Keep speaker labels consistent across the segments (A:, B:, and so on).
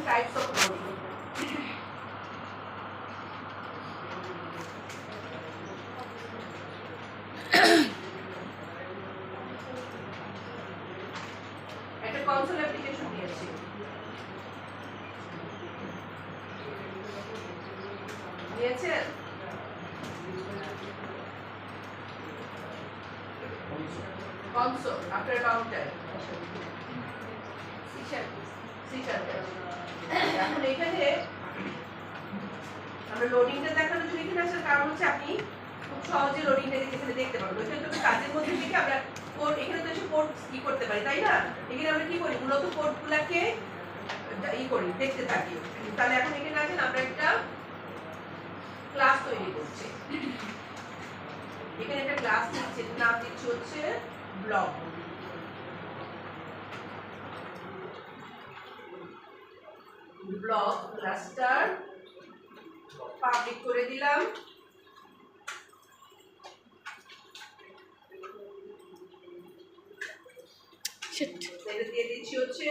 A: Types of loading. একটা console application দিয়েছি, দিয়েছে কনসোল আফটার কাউন্টার এখন এখানে আমরা লোডিংটা দেখানোর জন্য এখানে আসার কারণ হচ্ছে আপনি খুব সহজে লোডিংটাকে এখানে দেখতে পারবেন। ওইখানে তো কাজের মধ্যে থেকে আমরা কোড এখানে তো এসে কোড কি করতে পারি, তাই না? এখানে আমরা কি করি, মূলত কোডগুলোকে করি, দেখতে থাকি। তাহলে এখন এখানে আছেন আমরা একটা ক্লাস তৈরি করছি। এখানে একটা ক্লাস নিচ্ছে, নাম দিচ্ছি হচ্ছে ব্লক। ব্লক ক্লাস্টার পাবলিক করে দিলাম। এটা দিয়ে দিচ্ছি হচ্ছে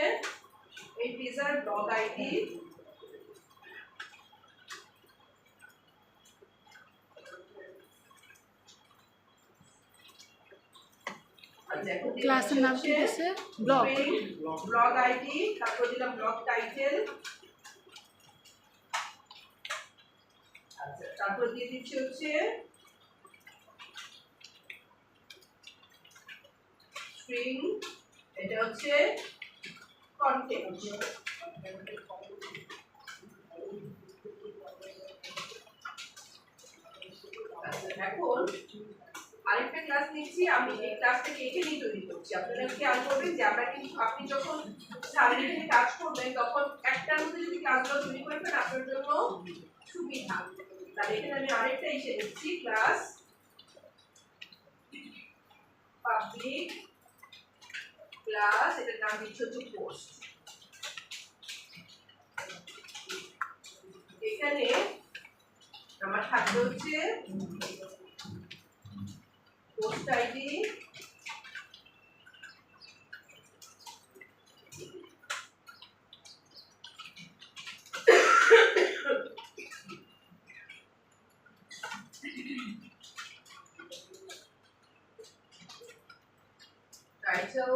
A: ইন্টিজার ব্লক আইডি,
B: ক্লাসের নাম কি দিয়েছে? ব্লক
A: ব্লক আইডি, তারপর দিলাম ব্লক টাইটেল, আচ্ছা তারপর দিয়ে দিচ্ছি হচ্ছে স্ট্রিং, এটা হচ্ছে কন্টেন্ট। এখন আরেকটা ক্লাস নিচ্ছি, আমি এই ক্লাসটাকে এখানেই তৈরি করছি। আপনারা খেয়াল করবেন যে আমরা কিন্তু আপনি যখন সামনে থেকে কাজ করবেন তখন একটার মধ্যে যদি ক্লাসগুলো তৈরি করে ফেলেন আপনার জন্য সুবিধা। তাহলে এখানে আমি আরেকটা এসে নিচ্ছি, ক্লাস পাবলিক ক্লাস, এটার নাম দিচ্ছি হচ্ছে পোস্ট। এখানে আমার থাকবে হচ্ছে post ID, title,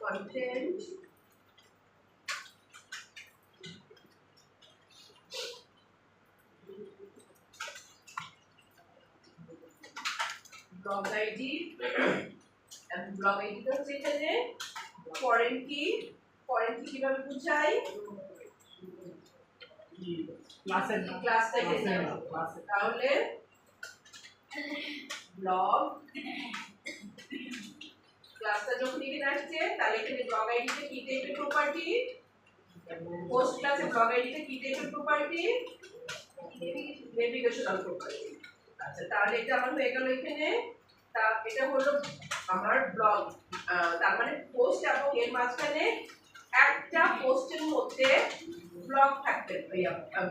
A: content, blog ID, and blog ID টা হচ্ছে এখানে ফরেন কি, ফরেন কি কিভাবে বুঝাই, ক্লাসটা এখানে তাহলে ব্লগ ক্লাসটা যখন এখানে আসছে তাহলে এখানে ব্লগ আইডিতে কি টাইপের প্রপার্টি, পোস্ট ক্লাসে ব্লগ আইডিতে কি টাইপের প্রপার্টি, নেভিগেশনাল প্রপার্টি। আচ্ছা তাহলে এটা আমার হয়ে গেল এখানে। তা এটা হলো আমার ব্লগ, তার মানে পোস্ট এবং এর মাঝখানে একটা পোস্টের মধ্যে ব্লগ থাকতে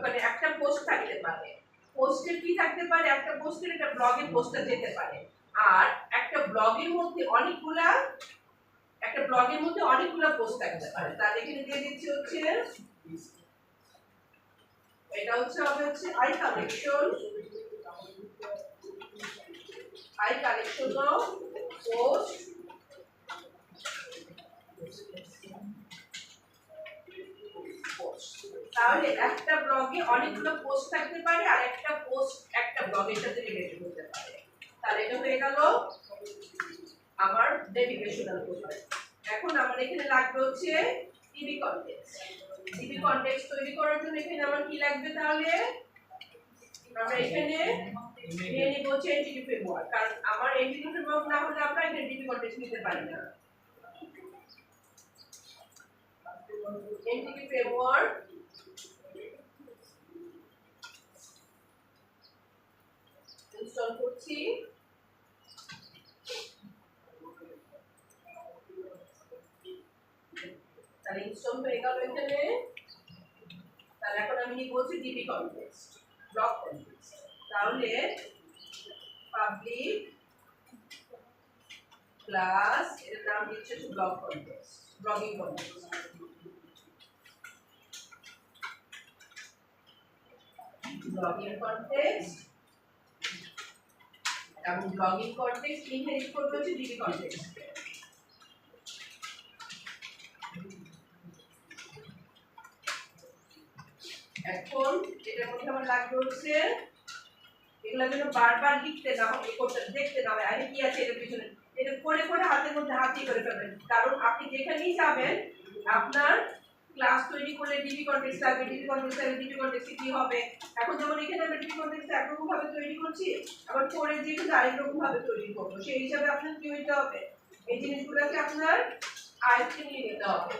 A: মানে একটা পোস্ট থাকতে পারে। পোস্টের কি থাকতে পারে, একটা পোস্টের একটা ব্লগের পোস্টটা যেতে পারে। আর একটা ব্লগের মধ্যে অনেকগুলা, একটা ব্লগের মধ্যে অনেকগুলা পোস্ট থাকতে পারে। তাহলে এখানে দিয়ে দিচ্ছি হচ্ছে এটা হচ্ছে হবে হচ্ছে আই কালেকশন অফ পোস্ট, তাহলে একটা ব্লগে অনেকগুলো পোস্ট থাকতে পারে আর একটা পোস্ট একটা ব্লগের সাথে রিলেটেড হতে পারে। তাহলে এটা হয়ে গেল আমার নেভিগেশনাল প্রপার্টি। এখন আমার এখানে লাগবে হচ্ছে ডিবি কনটেক্সট। ডিবি কনটেক্সট তৈরি করার জন্য এখানে আমার কি লাগবে, তাহলে আমরা এখানে নিয়ে নিব হচ্ছে এনটিটি ফ্রেমওয়ার্ক, কারণ আমার এনটিটি ফ্রেমওয়ার্ক না হলে আমরা এখানে ডিবি কনটেক্সট নিতে পারি না। এনটিটি ফ্রেমওয়ার্ক ইনস্টল করছি। তাহলে ইনস্টল হয়ে গেল এখানে। তাহলে এখন আমি নিয়ে বলছি ডিবি কনটেক্সট, ব্লগ কনটেক্সট। তাহলে পাবলিক ক্লাস এর নাম দিচ্ছে blog context, blogging context. Blogging context এবং ব্লগিং কনটেক্সট ইনহেরিট করবে হচ্ছে ডিবি কনটেক্সট। এখন এটার মধ্যে আমার লাগবে হচ্ছে এগুলা যেন বারবার লিখতে না হয়, করতে দেখতে না হয় আরে কি আছে এর পিছনে, এটা করে করে হাতের মধ্যে হাত দিয়ে করে ফেলবেন। কারণ আপনি যেখানেই যাবেন আপনার ক্লাস তৈরি করলে ডিবি কনটেক্সট লাগবে, ডিবি কনটেক্সট লাগবে, ডিবি কনটেক্সট কি হবে। এখন যেমন এখানে আমরা ডিবি কনটেক্সট একরকম ভাবে তৈরি করছি, আবার পরে যে কিন্তু আরেক রকম ভাবে তৈরি করবো, সেই হিসাবে আপনার কি হইতে হবে, এই জিনিসগুলোকে আপনার আয়ত্তে নিয়ে নিতে হবে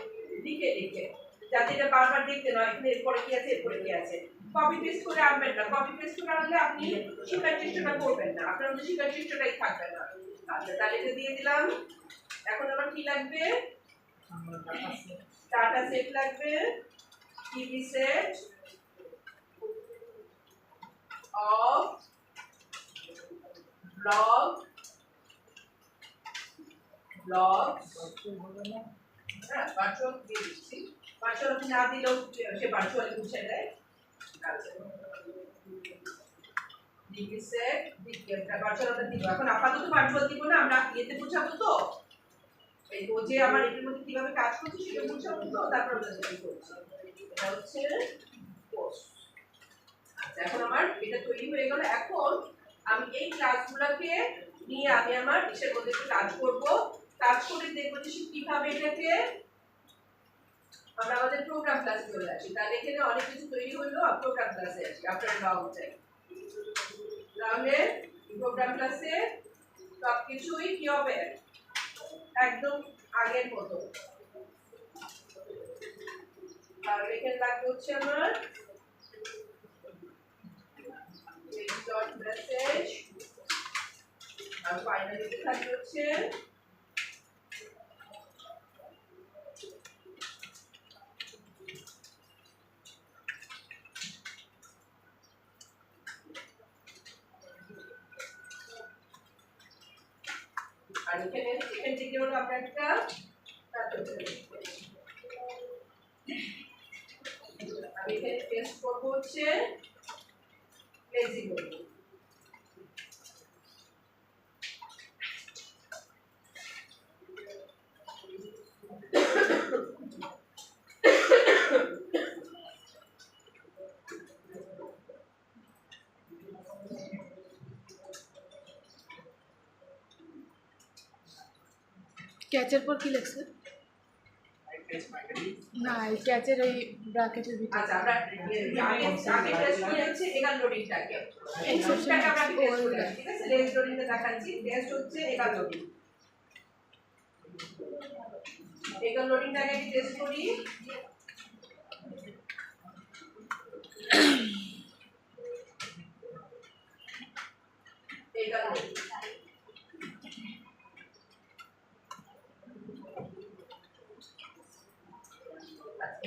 A: লিখে লিখে, যাতে এটা বারবার দেখতে না হয় এখানে এরপরে কি আছে এরপরে কি আছে। কপি পেস্ট করে আনবেন না, কপি পেস্ট করে আনলে আপনি শেখার চেষ্টাটা করবেন না, আপনার মধ্যে শেখার চেষ্টাটাই থাকবে না। আচ্ছা তাহলে এটা দিয়ে দিলাম। এখন আমার কি লাগবে, ডাটা সেট লাগবে, টিভি সেট অফ ব্লগস, হ্যাঁ ভার্চুয়াল দিয়ে দিচ্ছি, ভার্চুয়াল আপনি না দিলেও সে ভার্চুয়ালি বুঝে দেয়। ডিগ্রি সেট ভার্চুয়ালটা দিব, এখন আপাতত ভার্চুয়াল দিব না, আমরা ইয়েতে বুঝাবো তো এই ও যে আমার এটার মধ্যে কিভাবে কাজ করছে সেটা বুঝাবো তো, তারপর আমরা কি করছি। এটা হচ্ছে পোস্ট। আচ্ছা এখন আমার এটা তৈরি হয়ে গেল। এখন আমি এই ক্লাসগুলোকে নিয়ে আমি আমার ইসের মধ্যে একটু কাজ করব, কাজ করে দেখবো যে কিভাবে এটাকে আমরা আমাদের প্রোগ্রাম ক্লাসে চলে আসি। তাহলে এখানে অনেক কিছু তৈরি হলো, প্রোগ্রাম ক্লাসে আসি আফটার লং টাইম। তাহলে প্রোগ্রাম ক্লাসে সবকিছুই কি হবে একদম আগের মতো। আর এখানে লাগবে হচ্ছে আমার ডট মেসেজ, আর ফাইনালি থাকবে হচ্ছে আর এখানে এখান থেকে হলো আমরা একটা আমি এখানে টেস্ট করবো হচ্ছে লেজি লোডিং।
B: ক্যাচের পর কি লেখছে না, এই ক্যাচের এই ব্র্যাকেটের ভিতরে।
A: আচ্ছা আমরা আগে টেস্ট করে যাচ্ছি এগার লোডিংটাকে, এই লোডিংটাকে আমরা টেস্ট করে যাচ্ছি, ঠিক আছে। লেজ লোডিংটা দেখাচ্ছি, টেস্ট হচ্ছে এগার লোডিং। এগার লোডিংটাকে কি টেস্ট করি, এগার লোডিং।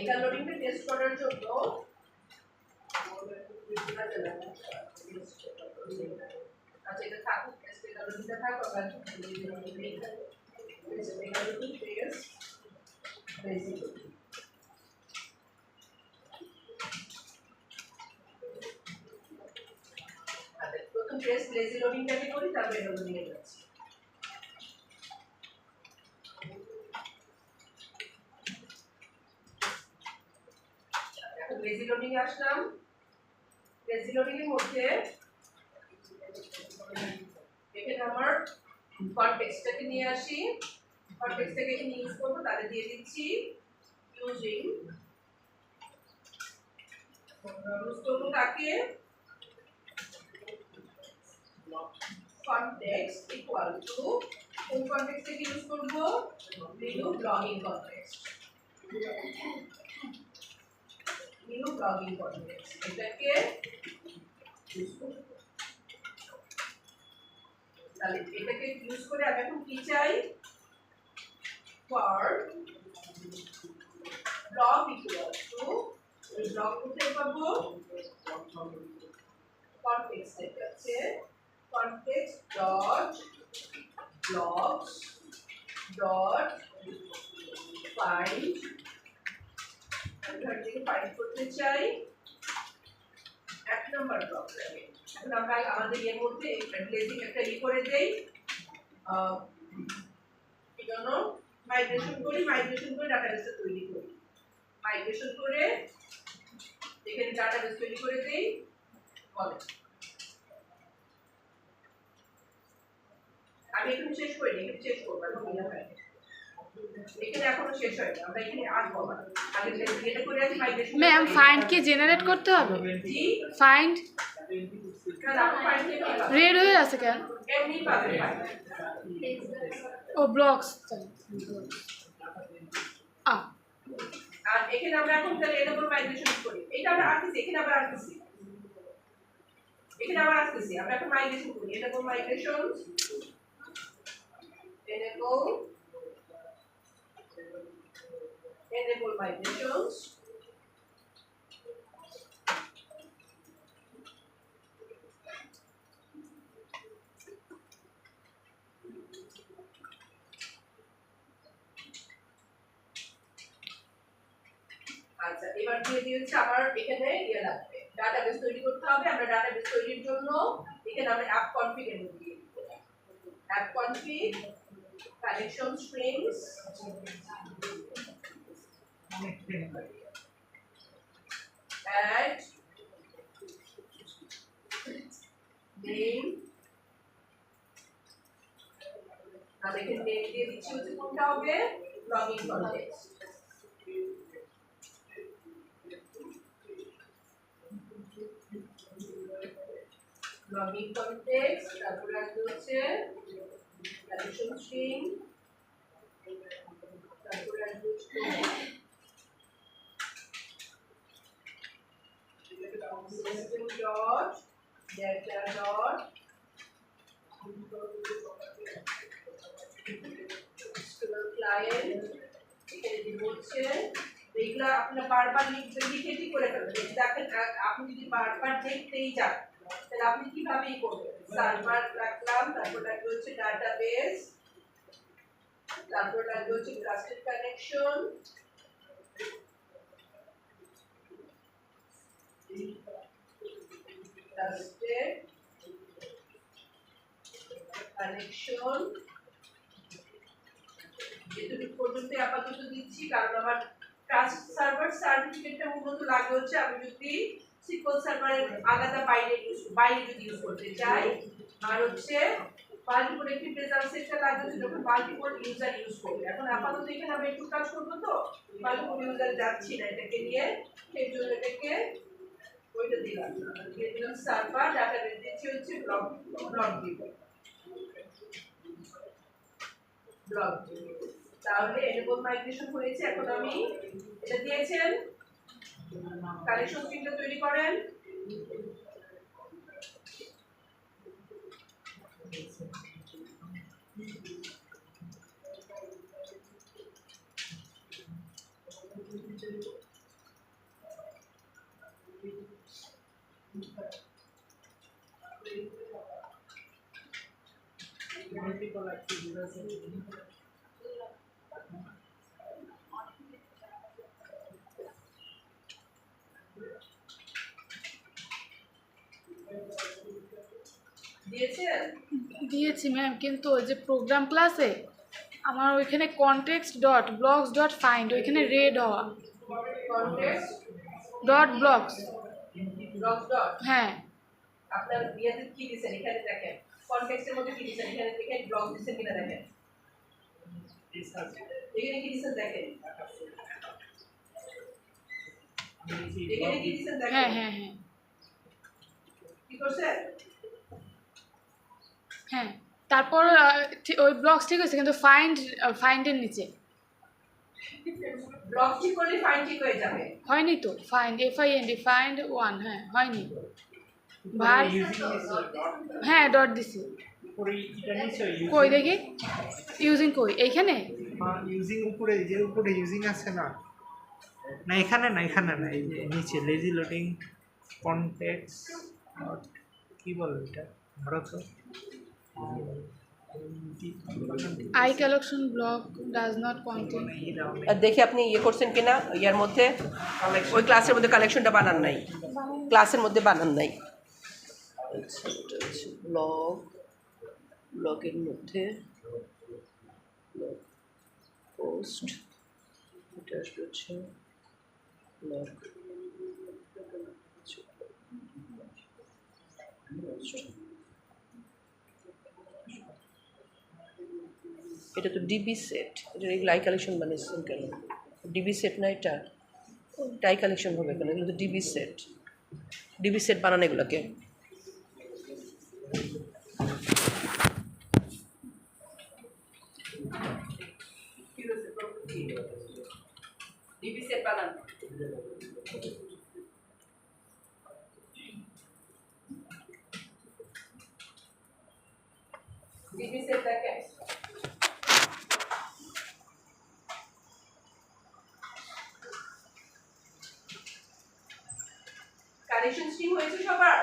A: এগার লোডিংটা টেস্ট করার জন্য আচ্ছা এটা থাকুক, টেস্ট এগার লোডিংটা থাকুক, আবার এগার লোডিং টেস্ট বেসিক। প্রথম টেস্ট লেজি লোডিংটাকে করি, তারপরে এগার লোডিংয়ে যাচ্ছি। লেজি লোডিং এ আসলাম, লেজি লোডিং এর মধ্যে এখানে আমার কনটেক্সটটাকে নিয়ে আসি, কনটেক্সটটাকে এখানে ইউজ করব, তাহলে দিয়ে দিচ্ছি ইউজিং ইউজ করব কাকে, কনটেক্সট ইকুয়াল টু কোন কনটেক্সটটাকে ইউজ করব, new blogging context, new blogging context এটাকে ইউজ করব। তাহলে এটাকে ইউজ করে আমি এখন কি চাই, for blog equal to block কোথায় পাবো কনটেক্সট এটা আছে context dot blocks dot find এখান থেকে ফাইন্ড করতে চাই 1 নাম্বার ব্লক লাগে এখন আমরা আমাদের এর মধ্যে ব্লেজিং একটা করে দেই কি জানো মাইগ্রেশন করে ডাটাবেসটা তৈরি করি মাইগ্রেশন করে এখানে ডাটাবেস তৈরি করে দেই বলে আমি এখন শেষ করি এখানে শেষ করব এখন মনে হয় এখানে এখনো শেষ হয়নি আমরা এখানে আসবো না আগে এটা করে আছি মাইগ্রেশন
B: ম্যাম ফাইন্ড কি জেনারেট করতে হবে
A: জি
B: ফাইন্ড
A: কারণ আমরা ফাইন্ড
B: রেড হয়ে আছে কেন
A: এমনি পাবে
B: ও ব্লকস
A: আর এখানে আমরা এখন তাহলে এনেবল মাইগ্রেশন করি এটা আমরা আসতেছি এখানে আবার আসতেছি আমরা এখন মাইগ্রেশন করি এনেবল মাইগ্রেশন enable migrations আচ্ছা এবার দিয়ে দিয়েছে আমার এখানে ইয়ে লাগবে ডাটাবেস তৈরি করতে হবে আমরা ডাটাবেস তৈরির জন্য এখানে আমরা অ্যাপ কনফিগ এর মধ্যে দিয়ে দিব app config connection strings add name আর এখানে নেম দিয়ে দিচ্ছি হচ্ছে কোনটা হবে লগইন কনটেক্সট লগইন কনটেক্সট তারপরে আসবে হচ্ছে কানেকশন স্ট্রিং তারপরে আসবে হচ্ছে system dot data dot client এখানে দিব হচ্ছে এইগুলা আপনারা বারবার লিখে করে ফেলবেন দেখেন আপনি যদি বারবার দেখতেই যান তাহলে আপনি কিভাবে করবেন সার্ভার রাখলাম তারপর লাগবে হচ্ছে ডাটাবেস তারপর লাগবে হচ্ছে ট্রাস্টেড কানেকশন trusted connection এতটুকু পর্যন্ত আপাতত দিচ্ছি কারণ আমার ট্রাস্ট সার্ভার সার্টিফিকেটটা মূলত লাগে হচ্ছে আমি যদি সিকিউর সার্ভারের আলাদা বাইরে যদি ইউজ করতে চাই আর হচ্ছে মাল্টিপল একটি প্রেজেন্স সেটটা লাগে হচ্ছে যখন মাল্টিপল ইউজার ইউজ করবে এখন আপাতত এখানে আমি একটু কাজ করব তো মাল্টিপল ইউজার যাচ্ছি না এটাকে নিয়ে সেই জন্য এটাকে ওইটা দিলাম দিয়ে দিলাম সার্ভার ডাটাবেস দিচ্ছি হচ্ছে ব্লক দিব ব্লক তাহলে এনেবল মাইগ্রেশন হয়েছে এখন আমি এটা দিয়েছেন কানেকশন স্ট্রিংটা তৈরি করেন
B: দিয়েছি ম্যাম কিন্তু ওই যে প্রোগ্রাম ক্লাসে আমার ওইখানে context dot blocks dot find ওইখানে রেড হওয়া ডট ব্লকস হ্যাঁ
A: আপনার ইয়াতে কি দিবেন এখানে দেখেন কনটেক্সটের মধ্যে কি দিবেন এখানে দেখেন ব্লক দিবেন কিনা দেখেন এখানে কি দিবেন দেখেন এখানে কি দিবেন দেখেন
B: হ্যাঁ হ্যাঁ হ্যাঁ
A: কি করছেন
B: হ্যাঁ তারপর ওই ব্লকস ঠিক আছে কিন্তু ফাইন্ডের নিচে
A: ব্লক ঠিক করলে ফাইন্ড ঠিক হয়ে যাবে
B: হয়নি তো ফাইন্ড FIND ফাইন্ড 1 হ্যাঁ হয়নি ভার হ্যাঁ ডট দিছি কই দেখি ইউজিং কই এইখানে
C: ইউজিং উপরে যে উপরে ইউজিং আছে না না এখানে না, এখানে না, এই যে নিচে লেজি লোডিং কনটেক্সট কি বলে এটা ধরো তো
B: I collection block does not contain.
A: আর দেখি আপনি ইয়ে করছেন কিনা ইয়ার মধ্যে, ওই ক্লাসের মধ্যে কালেকশনটা বানান নাই, ক্লাসের মধ্যে বানান নাই। আচ্ছা এটা হচ্ছে ব্লগ, ব্লগের মধ্যে ব্লগ পোস্ট, এটা আসবে হচ্ছে ব্লগ এটা তো ডিবি সেট, এটা এগুলো আই কালেকশন বানিয়েছেন কেন? ডিবি সেট না এটা, আই কালেকশন হবে কেন? এগুলো তো ডিবি সেট, ডিবি সেট বানানো এগুলোকে। ডিবি সেট বানানো ডিবি সেট দেখেন কানেকশন স্ট্রিম হয়েছে সবার।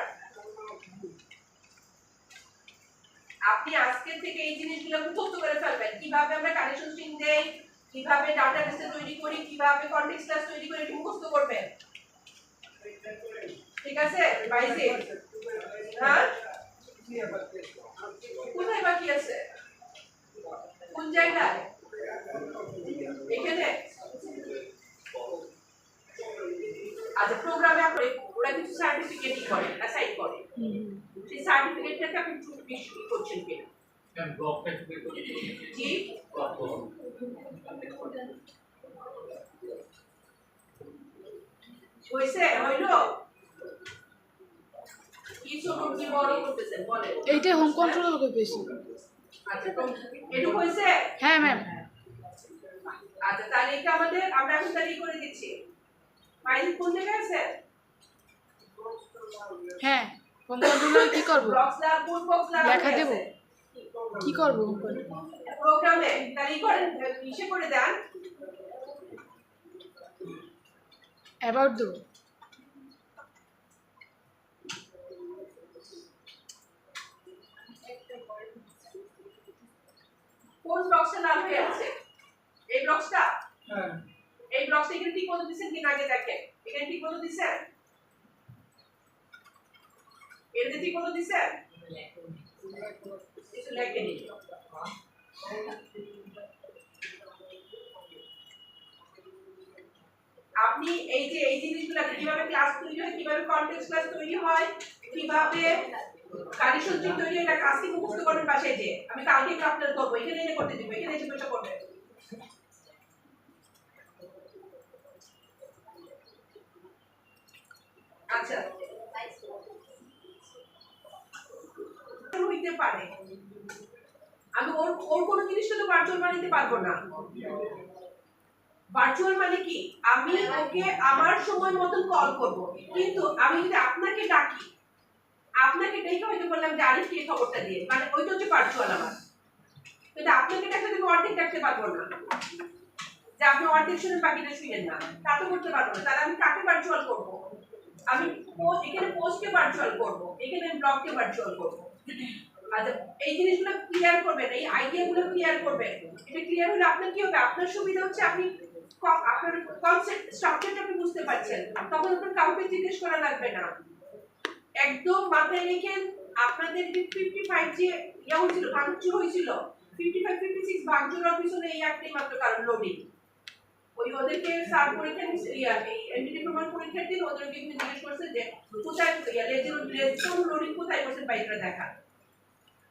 A: আপনি আজকের থেকে এই জিনিসগুলো মুখস্থ করে ফেলবেন, কিভাবে আমরা কানেকশন স্ট্রিম দেই, কিভাবে ডাটাবেস তৈরি করি, কিভাবে কনটেক্সট ক্লাস তৈরি করি, এটা মুখস্থ করবেন। ঠিক আছে বাইসে? হ্যাঁ কোথায় বাকি আছে? কোন জায়গায়? এখানে? আচ্ছা প্রোগ্রামে আপনি ওরা কিছু সার্টিফিকেট করে, অ্যাসাইন করে, সেই সার্টিফিকেটটাকে আপনি চুপ বেশি করছেন কিনা? জি হইছে, হইলো কি ছোট কি বড় করতেছেন বলেন?
B: এইটা হোম কন্ট্রোল হবে বেশি।
A: আচ্ছা তো এটুকু হইছে?
B: হ্যাঁ ম্যাম।
A: আচ্ছা তাহলে এটা আমাদের আমরা এখন তাহলে করে দিচ্ছি। ফাইল কোন জায়গায় আছে?
B: হ্যাঁ হোম কন্ট্রোল কি করব?
A: বক্স লাগ কোন বক্স লাগ
B: লেখা দেব কি করব?
A: প্রোগ্রামে তাহলে করেন কিসে করে দেন?
B: অ্যাবাউট দেব।
A: কোন ব্লকটা নাম হয়ে আছে? এই ব্লকটা? হ্যাঁ এই ব্লকটা এখানে ঠিক মতো দিবেন কিনা আগে দেখেন। এখানে ঠিক মতো দিবেন? এখানে ঠিক মতো দিবেন? কিছু লেখেনি। আপনি এই যে এই জিনিসগুলো কিভাবে ক্লাস তৈরি হয়, কিভাবে কনটেক্সট ক্লাস তৈরি হয়, কিভাবে কানেকশন স্ট্রিম তৈরি হয়, এটা কাজকে মুখস্থ করবেন বাসায় যে। আমি কালকে আপলোড করব, এখানে এনে করতে দিব, এখানে এসে বসে করবেন। আচ্ছা হইতে পারে আমি ওর কোনো জিনিসটা তো ভার্চুয়াল বানাইতে পারবো না। ভার্চুয়াল মানে কি, আমি ওকে আমার সময় মতন কল করব, কিন্তু আমি যদি আপনাকে ডাকি, আপনাকে ডেকে হয়তো বললাম যে আরিফ কে খবরটা দিয়ে, মানে ওইটা হচ্ছে ভার্চুয়াল আমার। কিন্তু আপনাকে ডাকলে তুমি অর্ধেক ডাকতে পারবো না, যে আপনি অর্ধেক শুনেন বাকিটা শুনেন না, তা তো করতে পারবো না। তাহলে আমি কাকে ভার্চুয়াল করব? আমি এখানে পোস্টকে ভার্চুয়াল করব, এখানে ব্লগকে ভার্চুয়াল করব। আচ্ছা এই জিনিসগুলো ক্লিয়ার করবেন, এই আইডিয়াগুলো ক্লিয়ার করবেন। এটা ক্লিয়ার হলে আপনার কি হবে? আপনার সুবিধা হচ্ছে আপনি আপনার কনসেপ্ট স্ট্রাকচারটা আপনি বুঝতে পারছেন, তখন আপনার কাউকে জিজ্ঞেস করা লাগবে না। একদম মাথায় রেখেন আপনাদের যে 55 যে ইয়া হয়েছিল, ভাঙচুর হয়েছিল, 55 56 ভাঙচুরের পিছনে এই একটাই মাত্র কারণ, লোডিং। ওই ওদেরকে স্যার পরীক্ষা ইয়া এই এমডিটি প্রমাণ পরীক্ষার দিন ওদেরকে একটু জিজ্ঞেস করছে যে কোথায় ইয়া লেজির লোডিং কোথায় করছেন বাইরে দেখা,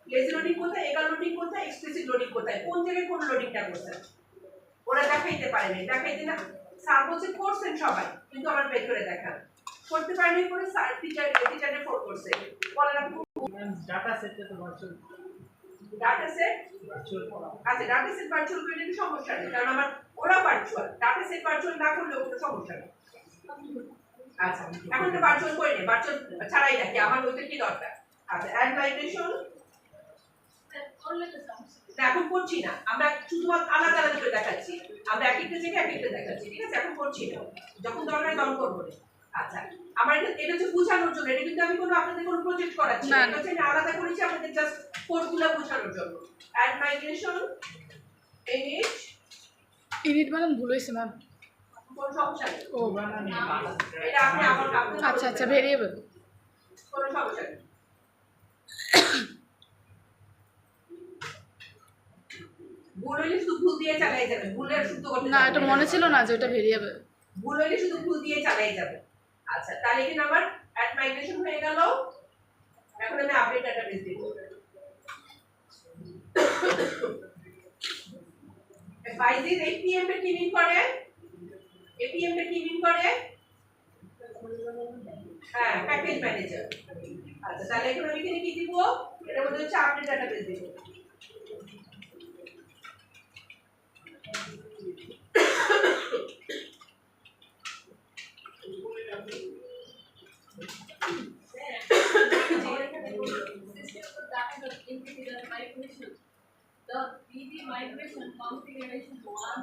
A: লেজি লোডিং কোথায়, এগার লোডিং কোথায়, এক্সপ্লিসিট লোডিং কোথায়, কোন জায়গায় কোন লোডিংটা করছেন ওরা দেখাইতে পারেনি। দেখাইতে না স্যার বলছে করছেন সবাই, কিন্তু আমার বের করে দেখান করতে পারেনি, করে স্যার টিচারে ফোন করছে বলেন আপনি
C: ডাটা সেটটা তো ভার্চুয়াল,
A: ডাটা সেট আচ্ছা ডাটা সেট ভার্চুয়াল করলে কি সমস্যা নেই, কারণ আমার ওরা ভার্চুয়াল, ডাটা সেট ভার্চুয়াল না করলেও কোনো সমস্যা নেই। আচ্ছা এখন তো ভার্চুয়াল করে নে, ভার্চুয়াল ছাড়াই রাখি, আমার ওইটা কি দরকার? আচ্ছা অ্যাড মাইগ্রেশন এখন করছি না, আমরা শুধুমাত্র আলাদা আলাদা করে দেখাচ্ছি। আমরা এক একটা জায়গায় এক একটা দেখাচ্ছি, ঠিক আছে? এখন করছি না, যখন দরকার তখন করবো না। আচ্ছা, আমার এটা হচ্ছে বোঝানোর জন্য, এটা কিন্তু আমি কোনো আপনাদের কোনো প্রজেক্ট করাচ্ছি না,
B: না,
A: এটা হচ্ছে আমি আলাদা করেছি আপনাদের জাস্ট কোডগুলো বোঝানোর জন্য। অ্যাড মাইগ্রেশন ইনিট,
B: ইউনিট মানে ভুল হয়েছে ম্যাম।
A: কোনো সমস্যা নেই,
B: ও
A: এটা আপনি আমার
B: আচ্ছা আচ্ছা, ভেরিয়েবল।
A: কোনো সমস্যা নেই। ভুল হইলে শুধু ভুল দিয়ে চালাই যাবে, ভুলের শুদ্ধ করতে
B: না,
A: যাবেন
B: এটা মনে ছিল না যে ওটা ভেরিয়েবল।
A: ভুল হইলে শুধু ভুল দিয়ে চালাই যাবে। আচ্ছা, তাহলে এখানে আমার অ্যাড মাইগ্রেশন হয়ে গেল। এখন আমি আপডেট ডাটাবেস দেব। ফাইজির এপিএম এর কি মিন করে? এপিএম এর কি মিন করে? হ্যাঁ, প্যাকেজ ম্যানেজার। আচ্ছা, তাহলে এখন আমি এখানে কি দিব? এটার মধ্যে হচ্ছে আপডেট ডাটাবেস দেব।
D: The DB migration configuration one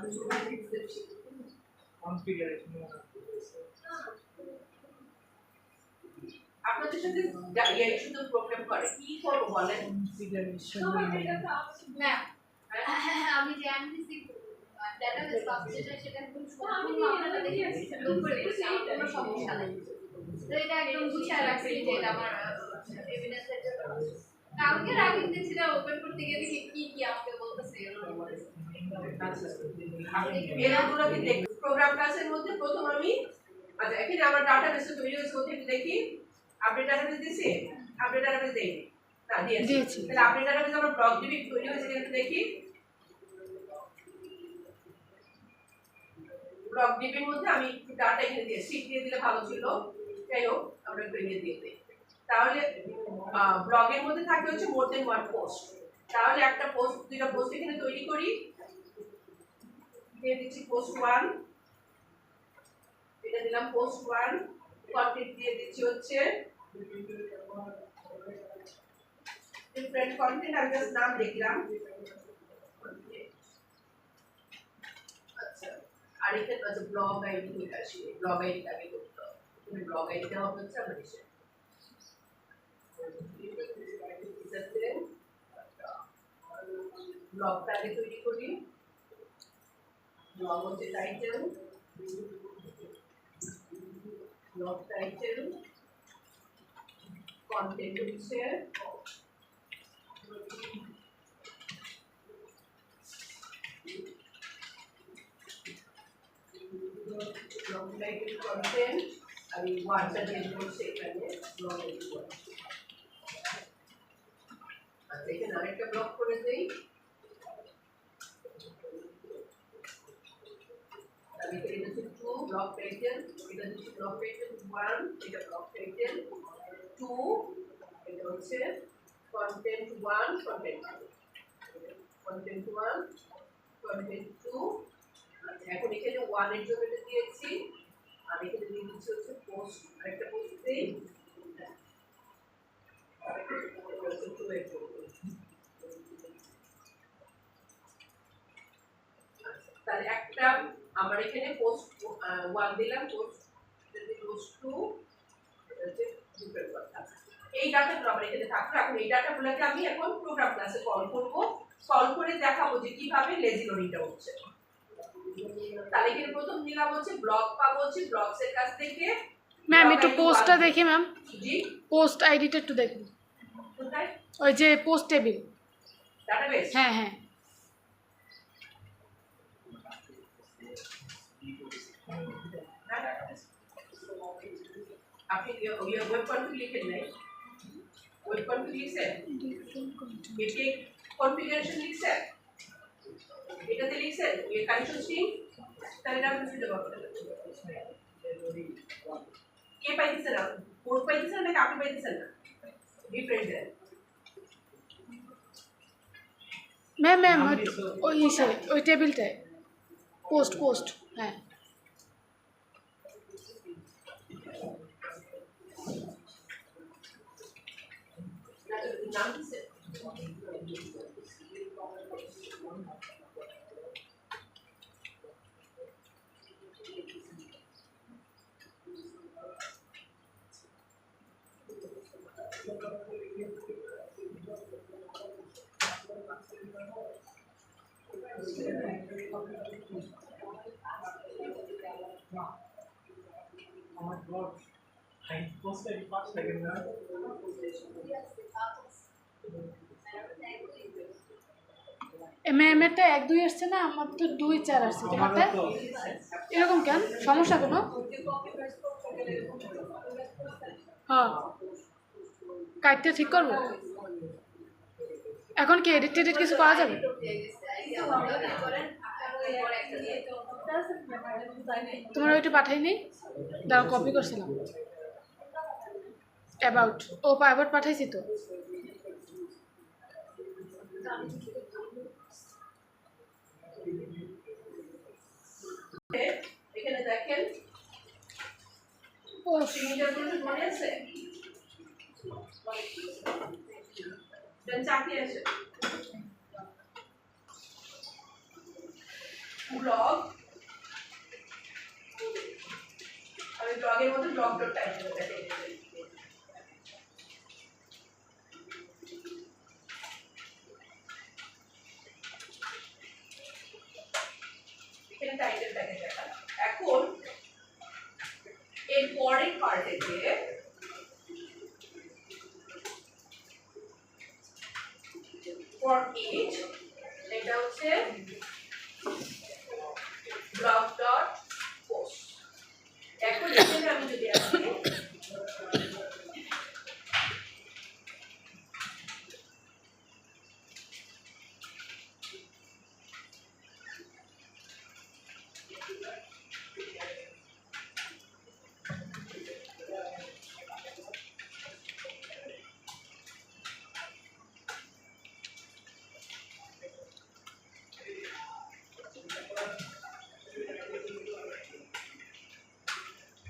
C: configuration
A: আপনাদের সাথে ইয়ে শুধু প্রবলেম করে কি করব বলেন?
D: না আমি যে এমডিসি ডাটাবেস পাবলিশার সেটা খুব সম্পূর্ণ আপনারা দেখে লোড করে দিয়েছি, আমার কোনো সমস্যা নেই। তো এটা একদম গুছিয়ে রাখছি যে এটা আমার এভিডেন্সের জন্য। কালকে রাতে সেটা ওপেন করতে গিয়ে দেখি কি কি আমাকে বলতেছে
A: এরগুলো কি দেখি প্রোগ্রাম ক্লাসের মধ্যে প্রথম আমি আচ্ছা এখানে আমার ডাটাবেস তৈরি হয়েছে, কোথায় একটু দেখি। আপডেট ডাটাবেস দিছি, আপডেট ডাটাবেস দেই না দিয়েছি, তাহলে আপডেট ডাটাবেস আমার ব্লক ডিবি তৈরি হয়েছে কিনা একটু দেখি। ব্লক ডিবির মধ্যে আমি একটু ডাটা এখানে দিয়ে শিট দিয়ে দিলে ভালো ছিল, যাই হোক আমরা একটু এগিয়ে দিয়ে দিই। তাহলে ব্লগের মধ্যে থাকে হচ্ছে মোর দেন ওয়ান পোস্ট, তাহলে একটা পোস্ট দুইটা পোস্ট এখানে তৈরি করি। দিয়ে দিচ্ছি পোস্ট 1, এটা দিলাম পোস্ট 1, কন্টেন্ট দিয়ে দিচ্ছি হচ্ছে ডিফারেন্ট কন্টেন্ট, আমি জাস্ট নাম লিখলাম। আচ্ছা, আর এখানে আছে ব্লগ আইডি, ঠিক আছে, ব্লগ আইডি আগে করতে হবে। তুমি ব্লগ আইডিটা হবে হচ্ছে আমার এসে ব্লগটা আগে তৈরি করি। ব্লগ হচ্ছে টাইটেল, ব্লগ টাইটেল, কন্টেন্ট হচ্ছে ব্লগ টাইটেল কন্টেন্ট, আমি ওয়ার্ডটা চেঞ্জ করছি এখানে ব্লগ টাইটেল। আচ্ছা, এখানে আরেকটা ব্লগ করে দেই। আমি এখানে দিচ্ছি 2 ব্লগ টাইটেল, এটা দিচ্ছি ব্লগ টাইটেল 1, এটা ব্লগ টাইটেল 2, এটা হচ্ছে কন্টেন্ট 1, কন্টেন্ট 2, কন্টেন্ট 1, কন্টেন্ট 2। আচ্ছা, এখন এখানে 1 এর জন্য এটা দিয়েছি, আর এখানে দিয়ে দিচ্ছি হচ্ছে পোস্ট, আরেকটা পোস্ট দেই। তাহলে একটা আমার এখানে পোস্ট 1 দিলাম, পোস্ট 2, এই ডাটাগুলো আমার এখানে থাকবে। এখন এই ডাটাগুলোকে আমি এখন প্রোগ্রাম ক্লাসে কল করব, কল করে দেখাবো যে কিভাবে লেজি লোডিংটা হচ্ছে। তাহলে এখানে প্রথম নিলাম হচ্ছে ব্লগ পাবো হচ্ছে ব্লগস এর কাছ থেকে।
B: ম্যাম একটু পোস্টটা দেখি ম্যাম,
A: জি
B: পোস্ট আইডিটা একটু দেখুন,
A: কোথায়?
B: ওই যে পোস্ট টেবিল।
A: ডাটাবেস,
B: হ্যাঁ হ্যাঁ,
A: আপনি ওয়েব কনফিগ লিখেন নাই? ওয়েব কনফিগ লিখছেন? এটি কনফিগারেশন লিখছেন? এটাতে লিখছেন এই কানেকশন স্ট্রিং? তাহলে এটা আপনি বুঝতে পারবেন। কে পাইতেছেন? আপনি কোড পাইতেছেন নাকি আপনি পাইতেছেন না? ডিফারেন্ট দেন।
B: ম্যাম ম্যাম ওই ইসে ওই টেবিলটায় পোস্ট পোস্ট, হ্যাঁ
A: নাম দিছে
C: আমার ব্লগ হাইট পোস্ট এর পাঁচ লাগে না
B: এমএতে 1 2 আসছে না, আমার তো 2 4 আসছে তোমারটা
C: আমারও তো
B: এরকম কেন? সমস্যা কোনো? হ্যাঁ, কাটতে ঠিক করবো এখন। কি এডিট টেডিট কিছু করা যাবে? তোমার ওইটা পাঠাই নেই, দাও কপি করছিলাম। অ্যাবাউট, ও অ্যাবাউট পাঠাইছি তো।
A: এখানে দেখেন
B: ও
A: সিগনেচার করে মনে আছে, দেন চাকরি আছে ব্লগ। আমি ব্লগের মধ্যে ব্লগ ডট টাইপ করে দেখাই। এখানে টাইটেল দেখে দেখা। এখন এর পরের পার্টে যে ফর ইচ, এটা হচ্ছে ব্লগ ডট পোস্ট। এখন এখানে আমি যদি আসি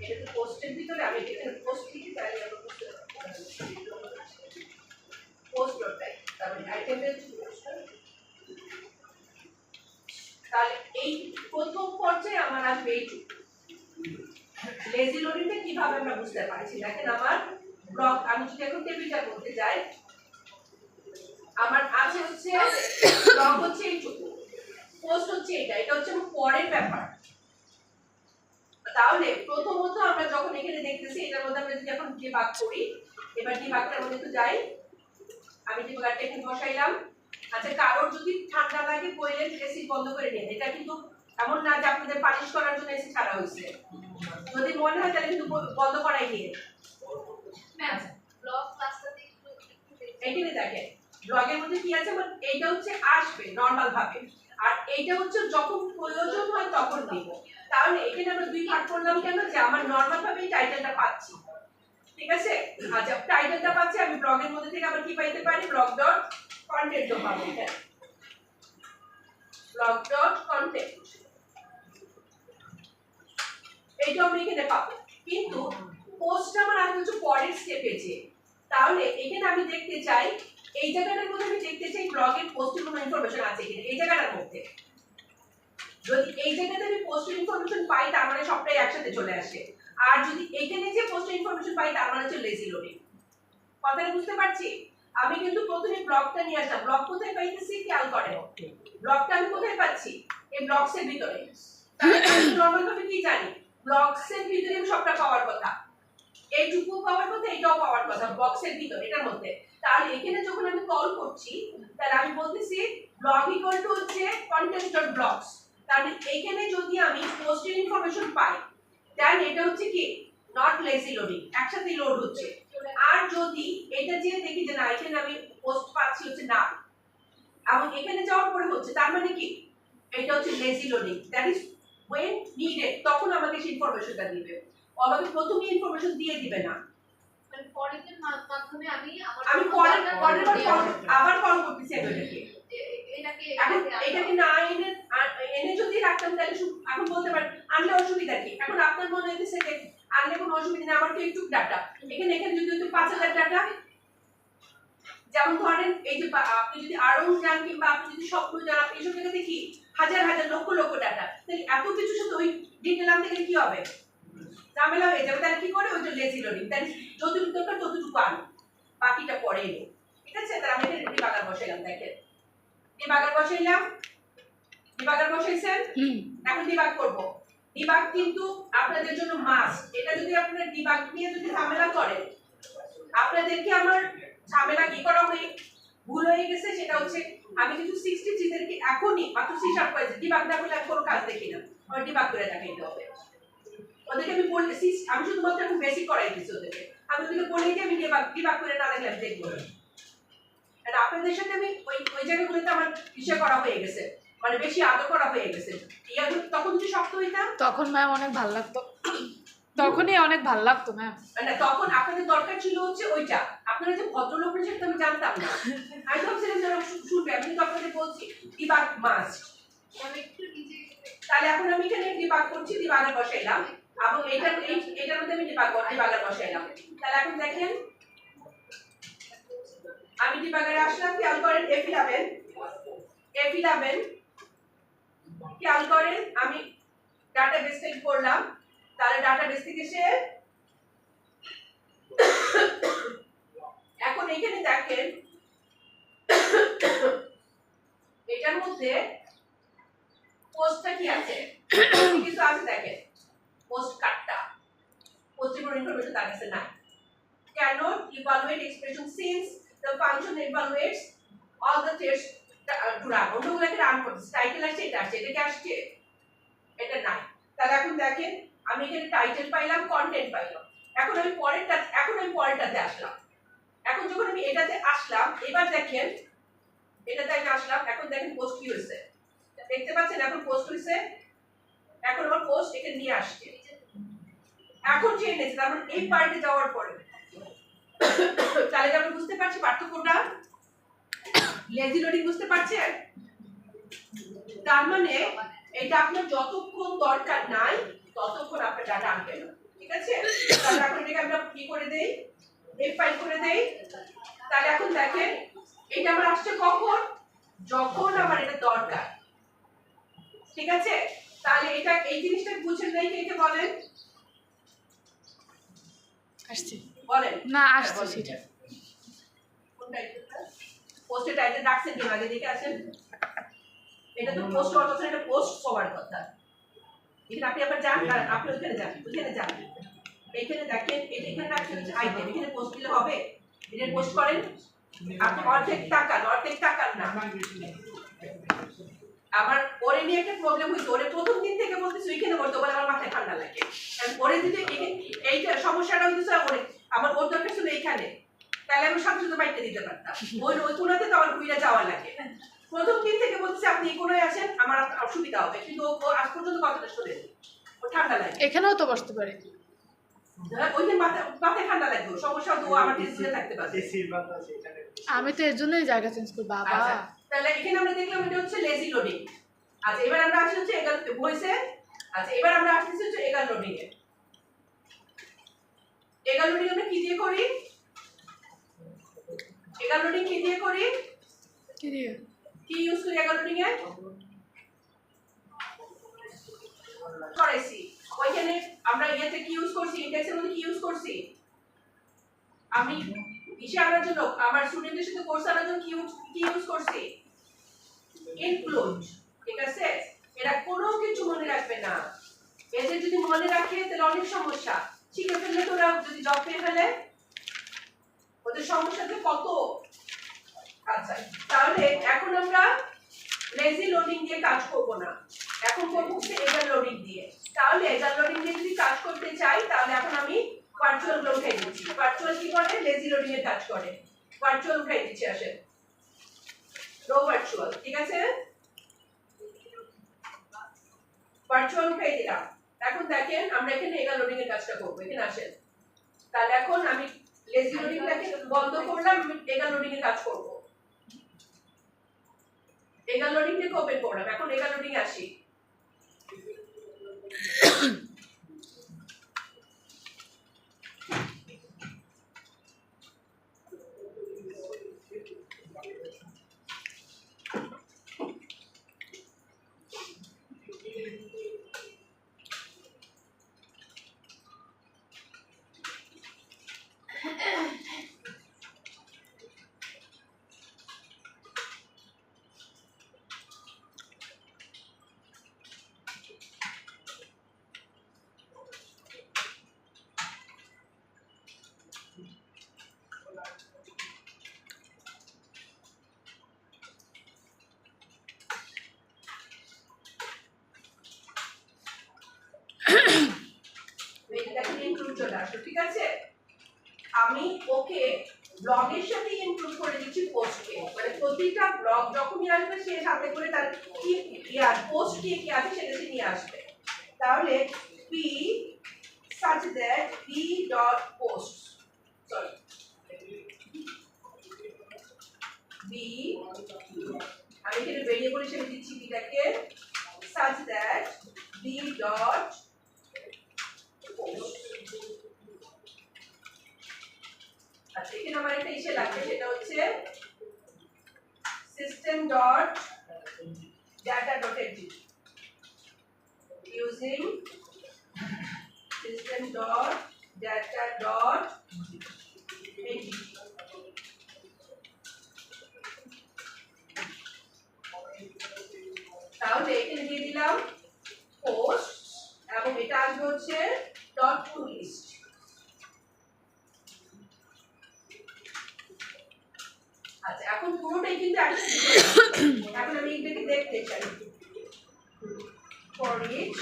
A: এটা তো পোস্টের ভিতরে আমি এখানে পোস্ট লিখি, তাহলে আমরা পোস্ট ডট টাইপ, তারপরে আইটেমের পোস্ট। তাহলে এই প্রথম পর্যায়ে আমার আসবে এইটুকু। লেজি লোডিংটা কিভাবে আমরা বুঝতে পারছি, দেখেন আমার ব্লক, আমি যদি এখন টেবিলটা করতে যাই, আমার আছে হচ্ছে ব্লক হচ্ছে এইটুকু, পোস্ট হচ্ছে এটা, এটা হচ্ছে আমার পরের ব্যাপার। তাহলে প্রথমত আমরা যখন এখানে দেখতেছি এটার মধ্যে আমরা যদি এখন ডিবাগ করি, এবার ডিবাগটার মধ্যে তো যাই, আমি ডিবাগটা এখানে বসাইলাম। আচ্ছা, কারোর যদি ঠান্ডা লাগে বইলে এসি বন্ধ করে নিন, এটা কিন্তু এমন না যে আপনাদের পালিশ করার জন্য এসি ছাড়া হয়েছে, যদি মনে হয় তাহলে কিন্তু বন্ধ করাই নিয়ে।
D: ব্লগ ক্লাসটাতে
A: এখানে দেখেন ব্লগের মধ্যে কি আছে, মানে এইটা হচ্ছে আসবে নরমাল ভাবে, আর এইটা হচ্ছে যখন প্রয়োজন হয় তখন দিব। তাহলে এখানে আমরা দুই ভাগ করলাম কেন, যে আমার নরমাল ভাবে টাইটেলটা পাচ্ছি, ঠিক আছে। আচ্ছা, টাইটেলটা পাচ্ছি, আমি ব্লগের মধ্যে থেকে আবার কি পাইতে পারি, ব্লগ ডট কন্টেন্টও পাবো। হ্যাঁ, ব্লগ ডট কন্টেন্ট, এইটা আমি এখানে পাবো। কিন্তু পোস্ট আমার আগে হচ্ছে পরের স্টেপে যে, তাহলে এখানে আমি দেখতে চাই এই জায়গাটার মধ্যে, আমি দেখতে চাই ব্লগের পোস্টের কোনো ইনফরমেশন আছে কিনা এই জায়গাটার মধ্যে। যদি এই জায়গাতে আমি পোস্টের ইনফরমেশন পাই, তার মানে সবটাই একসাথে চলে আসে। আর যদি এখানে যে পোস্টের ইনফরমেশন পাই, তার মানে হচ্ছে লেজি লোডিং। কথাটা বুঝতে পারছি? আমি কিন্তু প্রথমে ব্লগটা নিয়ে আসলাম, ব্লগ কোথায় পাইতেছি খেয়াল করেন, ব্লগটা আমি কোথায় পাচ্ছি, এই ব্লগস এর ভিতরে। তাহলে আমি নরমাল ভাবে কি জানি, ব্লগস এর ভিতরে সবটা পাওয়ার কথা, এইটুকু পাওয়ার কথা, এটাও পাওয়ার কথা বক্সের ভিতরে, এটার মধ্যে। তাহলে এখানে যখন আমি কল করছি, তাহলে আমি বলতেছি ব্লগ ইকুয়াল টু হচ্ছে কন্টেন্ট ডট ব্লগস। তাহলে এখানে যদি আমি পোস্টের ইনফরমেশন পাই, দেন এটা হচ্ছে কি নট লেজি লোডিং, একসাথে লোড হচ্ছে। আর যদি এটা যে দেখি যে না, এখানে আমি পোস্ট পাচ্ছি হচ্ছে না, এবং এখানে যাওয়ার পরে হচ্ছে, তার মানে কি এটা হচ্ছে lazy loading. That is when needed, তখন আমাকে সেই ইনফরমেশনটা দিবে, আমাকে প্রথমে ইনফরমেশন দিয়ে দিবে না।
D: মানে ফরেনের মাধ্যমে আমি
A: আমি আবার কল করতেছি এটাকে, এখন এটাকে না এনে যদি রাখতাম তাহলে এখন বলতে পারেন আনলে অসুবিধা কি। এখন আপনার মনে হইতেছে যে আনলে কোনো অসুবিধা নেই, আমার তো একটু ডাটা এখানে যদি হতো 5000 ডাটা, যেমন ধরেন এই যে আপনি যদি আরো যান কিংবা আপনি যদি স্বপ্ন যান, আপনি এসব জায়গাতে কি হাজার হাজার লক্ষ লক্ষ ডাটা, তাহলে এত কিছু সাথে ওই ডিটেল আনতে গেলে কি হবে, ঝামেলা হয়ে যাবে। তাহলে কি করে, ওই যে লেজি লোডিং, তাহলে যতটুকু দরকার ততটুকু আনো, বাকিটা পরে এলো, ঠিক আছে। তাহলে আমি এখানে ডিবাগার বসাইলাম, দেখেন ডিবাগার বসাইলাম, ডিবাগার বসাইছেন,
B: হুম
A: এখন ডিবাগ করব। ডিবাগ কিন্তু আপনাদের জন্য মাস্ট। এটা যদি আপনারা ডিবাগ নিয়ে যদি ঝামেলা করেন, আপনাদেরকে আমার ঝামেলা কি করা হয়ে ভুল হয়ে গেছে, সেটা হচ্ছে আমি কিন্তু 63 দেরকে এখনই মাত্র সি শার্প করেছি, ডিবাগ না করলে আমি কোনো কাজ দেখি না, আমার ডিবাগ করে দেখাইতে হবে। ওদেরকে আমি বললে আমি শুধুমাত্র এখন বেসিক করাই দিচ্ছি ওদেরকে, আমি ওদেরকে বলে দিয়ে আমি ডিবাগ করে না দেখলে আমি দেখবো না। আর আপনাদের সাথে আমি ওই জায়গাগুলোতে আমার বিষয় করা হয়ে গেছে, মানে বেশি আদর করা হয়ে গেছে। তখন যদি শক্ত হইতাম,
B: তখন ম্যাম অনেক ভালো লাগতো, তখনই অনেক ভালো লাগতো ম্যাম।
A: না তখন আপনাদের দরকার ছিল হচ্ছে ওইটা, আপনারা যে ভদ্রলোক সেটা আমি জানতাম না, আমি ভাবছিলাম যারা শুনবে, আমি কিন্তু আপনাদের বলছি ডিবাগ মাস্ট।
D: আমি একটু নিজে
A: তাহলে এখন আমি এখানে ডিবাগ করছি, ডিবাগার বসাইলাম, এবং এইটার মধ্যে আমি ডিবাগার বসাইলাম। তাহলে এখন দেখেন আমি ডিবাগারে আসলাম, খেয়াল করেন F11 খেয়াল করেন আমি ডাটাবেস থেকে করলাম। তাহলে ডাটাবেস থেকে এসে এখন এখানে দেখেন এটার মধ্যে পোস্টটা কি আছে, কিছু আছে দেখেন, পোস্ট কাটটা, পোস্টের কোনো ইনফরমেশন তার কাছে নাই। cannot evaluate expression since the function evaluates all the tests to run, অন্যগুলোকে রান করছে, টাইটেল আসছে, এটা আসছে, এটা কি আসছে, এটা নাই। তাহলে এখন দেখেন আমি এখানে টাইটেল পাইলাম, কন্টেন্ট পাইলাম। এখন আমি পরেরটাতে আসলাম। এখন যখন আমি এটাতে আসলাম, এবার দেখেন এটাতে আমি আসলাম, এখন দেখেন পোস্ট কি হয়েছে, দেখতে পাচ্ছেন এখন পোস্ট হয়েছে, এখন আমার পোস্ট এখানে নিয়ে আসছে, এখন যে এনেছে, তার মানে এই পার্টে যাওয়ার পরে তাহলে আমরা বুঝতে পারছি পার্থক্যটা, লেজি লোডিং বুঝতে পারছেন? তার মানে এটা আপনার যতক্ষণ দরকার নাই ততক্ষণ আপনার ডাটা আনবে না, ঠিক আছে? তাহলে এখন এটাকে আমরা কি করে দেই, F5 করে দেই। তাহলে এখন দেখেন এটা আমার আসছে কখন, যখন আমার এটা দরকার, ঠিক আছে? তাহলে এটা এই জিনিসটা বুঝেন নাই, কে বলেন,
B: আসছে
A: বলেন
B: না, আসছে সেটা।
A: কোন টাইটেলটা, পোস্টের টাইটেল রাখছেন কি আগে দেখে আসেন, এটা তো পোস্ট অর্থ, এটা পোস্ট সবার কথা। এখানে আপনি আবার যান, কারণ আপনি ওখানে যান, এখানে দেখেন এটা এখানে রাখছেন হচ্ছে আইটেম, এখানে পোস্ট দিলে হবে, এটা পোস্ট করেন আপনি অর্ধেক টাকা না। আমার ওরে নিয়ে একটা প্রবলেম হইতো, ওরে প্রথম দিন থেকে বলতেছে ওইখানে করতে, বলে আমার মাথায় ঠান্ডা লাগে, কারণ ওরে যদি এইটা সমস্যাটা হইতেছে ওরে, আমার ওর দরকার ছিল এইখানে, তাহলে আমি সাথে সাথে বাইরে দিতে পারতাম, ওই কোনাতে তো আমার ঘুরে যাওয়া লাগে। প্রথম দিন থেকে বলতেছে আপনি এই কোনায় আসেন, আমার অসুবিধা হবে, কিন্তু ও আজ পর্যন্ত কথাটা শোনেনি, ও ঠান্ডা লাগে,
B: এখানেও তো বসতে পারে,
A: ওইখানে মাথায় ঠান্ডা লাগবে, সমস্যা তো আমার টেস্টে থাকতে পারবে।
B: আমি তো এর জন্যই জায়গা চেঞ্জ করি বাবা।
A: আচ্ছা, তাহলে এখানে আমরা দেখলাম এটা হচ্ছে লেজি লোডিং। আচ্ছা এবার আমরা আসছি হচ্ছে এগাল ভয়েসে। আচ্ছা এবার আমরা আসছি হচ্ছে এগাল লোডিং এ। এগাল লোডিং আমরা কি দিয়ে করি, এগাল লোডিং কি দিয়ে করি,
B: কি দিয়ে,
A: কি ইউজ করি এগাল লোডিং এ, করেছি ওইখানে আমরা ইয়েতে কি ইউজ করছি, ইন্ডেক্সের মধ্যে কি ইউজ করছি, আমি ইসে আনার জন্য আমার স্টুডেন্টদের সাথে কোর্স আনার জন্য কি ইউজ করছি, ইনক্লুড, ঠিক আছে? এরা কোনো কিছু মনে রাখবে না, এদের যদি মনে রাখে তাহলে অনেক সমস্যা, শিখে ফেললে তো ওরা যদি জব পেয়ে ফেলে ওদের সমস্যাতে কত। আচ্ছা তাহলে এখন আমরা লেজি লোডিং দিয়ে কাজ করব না, এখন করব হচ্ছে এগার লোডিং দিয়ে। তাহলে এগার লোডিং দিয়ে যদি কাজ করতে চাই তাহলে এখন আমি ভার্চুয়াল গুলো উঠাই দিচ্ছি। ভার্চুয়াল কি করে, লেজি লোডিং এর কাজ করে, ভার্চুয়াল উঠাই দিচ্ছি, আসেন রো ভার্চুয়াল, ঠিক আছে? ভার্চুয়াল উঠাই দিলাম। এখন দেখেন আমরা এখানে এগার লোডিং এর কাজটা করব, এখানে আসেন। তাহলে এখন আমি লেজি লোডিংটাকে বন্ধ করলাম, আমি এগার লোডিং এর কাজ করব, এগার লোডিং থেকে ওপেন করলাম, এখন এগার লোডিং আসি। চলে আসলো, ঠিক আছে? আমি ওকে ব্লগের সাথে ইনক্লুড করে দিচ্ছি পোস্টকে, মানে প্রতিটা ব্লগ যখনই আসবে সে সাথে করে তার কি পোস্ট কি আছে সেটা সে নিয়ে আসবে। তাহলে p such that p dot post, sorry, b, আমি এখানে ভেরিয়েবল হিসেবে দিচ্ছি বিটাকে, such that b dot post। আচ্ছা, এখানে আমার একটা ইসে লাগবে, সেটা হচ্ছে system dot data dot entity, using system dot data dot entity। তাহলে এখানে দিয়ে দিলাম পোস্ট এবং এটা আসবে হচ্ছে ডট টু লিস্ট। আচ্ছা, এখন পুরোটাই কিন্তু এখন আমি এটাকে দেখতে চাই। ফর ইচ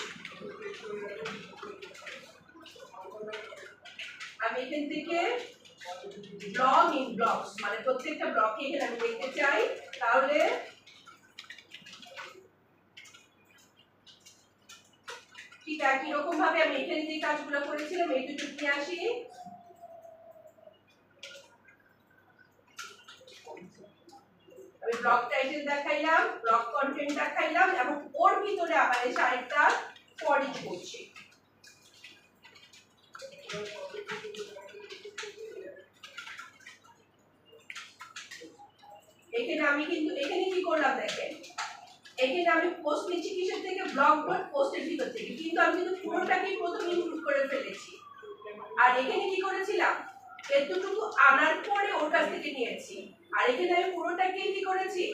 A: আমি এখান থেকে ব্লক ইন ব্লকস, মানে প্রত্যেকটা ব্লকে এখানে আমি দেখতে চাই। তাহলে ঠিক একই রকম ভাবে আমি এখানে যে কাজগুলো করেছিলাম এই দুটো নিয়ে আসি। আমি ব্লক টাইটেল দেখাইলাম, ব্লক কন্টেন্ট দেখাইলাম এবং ওর ভিতরে আবার এসে আরেকটা ফর ইচ করছি। এখানে আমি কিন্তু এখানে কি করলাম দেখেন, এখানে আমি পোস্ট নিচ্ছি কিসের থেকে, ব্লগ ডট পোস্টের ভিতর থেকে, কিন্তু আমি কিন্তু পুরোটাকেই প্রথমে ইনক্লুড করে ফেলেছি। আর এখানে কি করেছিলাম, এতটুকু আনার পরে ওর কাছ থেকে নিয়েছি, আর এখানে আমি পুরোটাকেই কি করেছি,